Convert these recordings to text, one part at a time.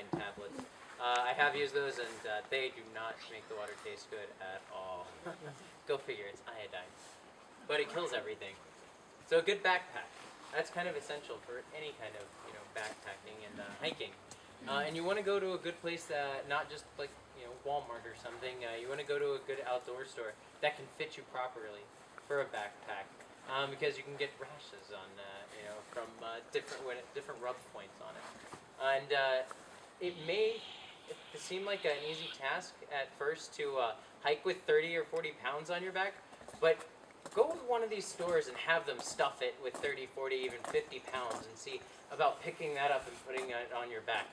iodine tablets. I have used those, and they do not make the water taste good at all. Go figure, it's iodine. But it kills everything. So a good backpack. That's kind of essential for any kind of backpacking and hiking. And you want to go to a good place, not just like Walmart or something. You want to go to a good outdoor store that can fit you properly for a backpack, because you can get rashes on from different rub points on it. And it may seem like an easy task at first to hike with 30 or 40 pounds on your back, but go to one of these stores and have them stuff it with 30, 40, even 50 pounds and see about picking that up and putting it on your back.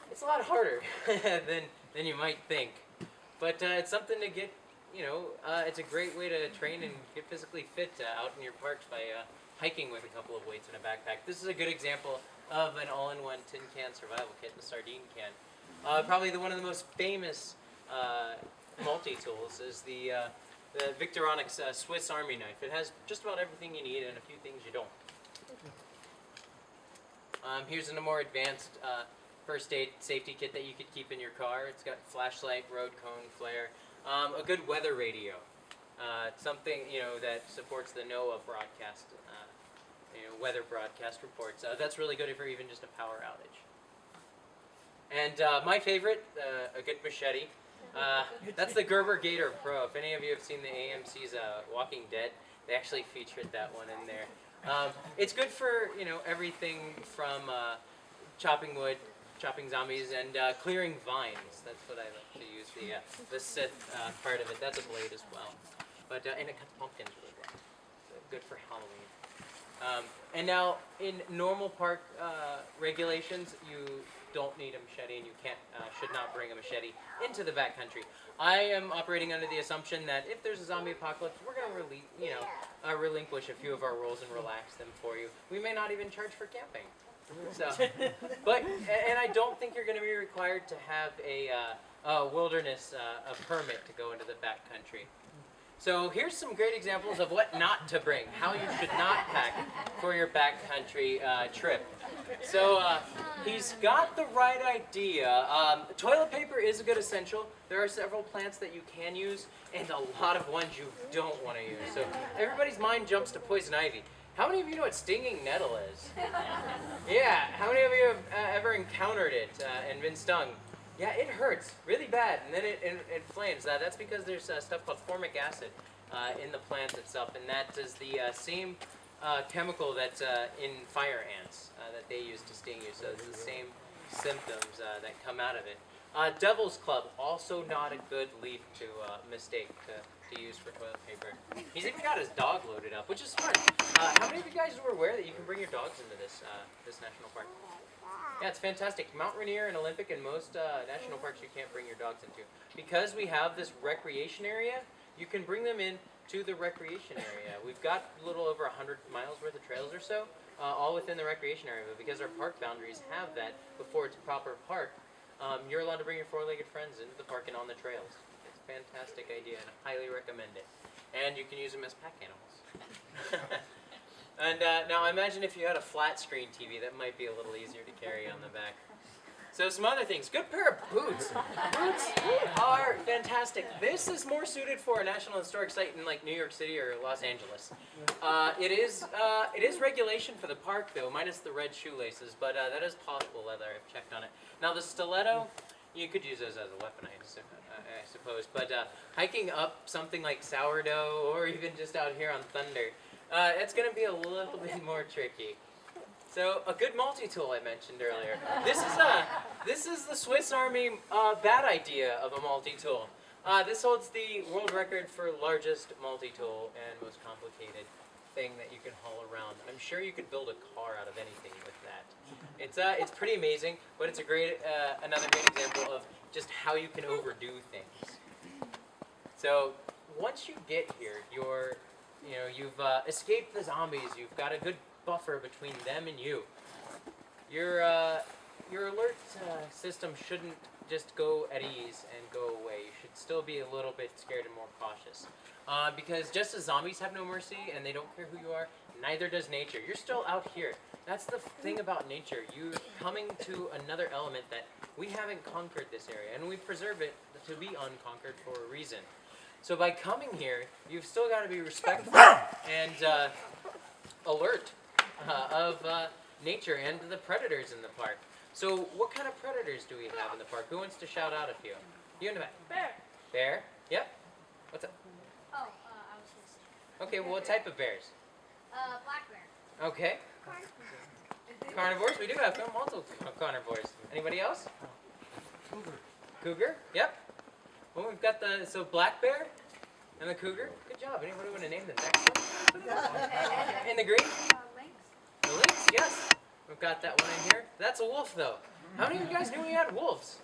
It's a lot harder than you might think, but it's something to get, it's a great way to train and get physically fit out in your parks by hiking with a couple of weights in a backpack. This is a good example of an all-in-one tin can survival kit, the sardine can. Probably one of the most famous multi-tools is the Victorinox Swiss Army knife. It has just about everything you need and a few things you don't. Here's a more advanced first aid safety kit that you could keep in your car. It's got flashlight, road cone, flare, a good weather radio, something that supports the NOAA broadcast, weather broadcast reports. That's really good for even just a power outage. And my favorite, a good machete. That's the Gerber Gator Pro. If any of you have seen the AMC's Walking Dead, they actually featured that one in there. It's good for everything from chopping wood, chopping zombies, and clearing vines. That's what I like to use, the scythe part of it. That's a blade as well. But and it cuts pumpkins really well. So good for Halloween. And now in normal park regulations, you don't need a machete, and you should not bring a machete into the backcountry. I am operating under the assumption that if there's a zombie apocalypse, we're going to relinquish a few of our rules and relax them for you. We may not even charge for camping. So, and I don't think you're going to be required to have a wilderness a permit to go into the backcountry. So here's some great examples of what not to bring, how you should not pack for your backcountry trip. So he's got the right idea. Toilet paper is a good essential. There are several plants that you can use and a lot of ones you don't want to use. So everybody's mind jumps to poison ivy. How many of you know what stinging nettle is? Yeah, how many of you have ever encountered it and been stung? Yeah, it hurts really bad, and then it inflames. That's because there's stuff called formic acid in the plant itself, and that is the same chemical that's in fire ants that they use to sting you. So it's the same symptoms that come out of it. Devil's Club, also not a good leaf to mistake to use for toilet paper. He's even got his dog loaded up, which is smart. How many of you guys were aware that you can bring your dogs into this national park? Yeah, it's fantastic. Mount Rainier and Olympic and most national parks you can't bring your dogs into. Because we have this recreation area, you can bring them in to the recreation area. We've got a little over 100 miles worth of trails or so, all within the recreation area. But because our park boundaries have that before it's a proper park, you're allowed to bring your four-legged friends into the park and on the trails. It's a fantastic idea, and I highly recommend it. And you can use them as pack animals. And now imagine if you had a flat screen TV, that might be a little easier to carry on the back. So some other things. Good pair of boots. Boots are fantastic. This is more suited for a National Historic Site in like New York City or Los Angeles. It is regulation for the park though, minus the red shoelaces, but that is possible leather. I've checked on it. Now the stiletto, you could use those as a weapon, I suppose. But hiking up something like Sourdough or even just out here on Thunder, it's going to be a little bit more tricky. So a good multi-tool I mentioned earlier. This is the Swiss Army bad idea of a multi-tool. This holds the world record for largest multi-tool and most complicated thing that you can haul around. I'm sure you could build a car out of anything with that. It's pretty amazing, but it's a another great example of just how you can overdo things. So once you get here, you've escaped the zombies. You've got a good buffer between them and you. Your alert system shouldn't just go at ease and go away. You should still be a little bit scared and more cautious. Because just as zombies have no mercy and they don't care who you are, neither does nature. You're still out here. That's the thing about nature. You're coming to another element that we haven't conquered this area, and we preserve it to be unconquered for a reason. So by coming here, you've still got to be respectful and alert of nature and the predators in the park. So what kind of predators do we have in the park? Who wants to shout out a few? You in the back. Bear. Bear? Yep. What's up? Oh, I was listening. Okay, well, what type of bears? Black bear. Okay. Carnivores? We do have multiple carnivores. Anybody else? Cougar. Cougar? Yep. Well, we've got so black bear and the cougar. Good job. Anybody want to name the next one? In the green? Lynx. The lynx, yes. We've got that one in here. That's a wolf, though. How many of you guys knew we had wolves?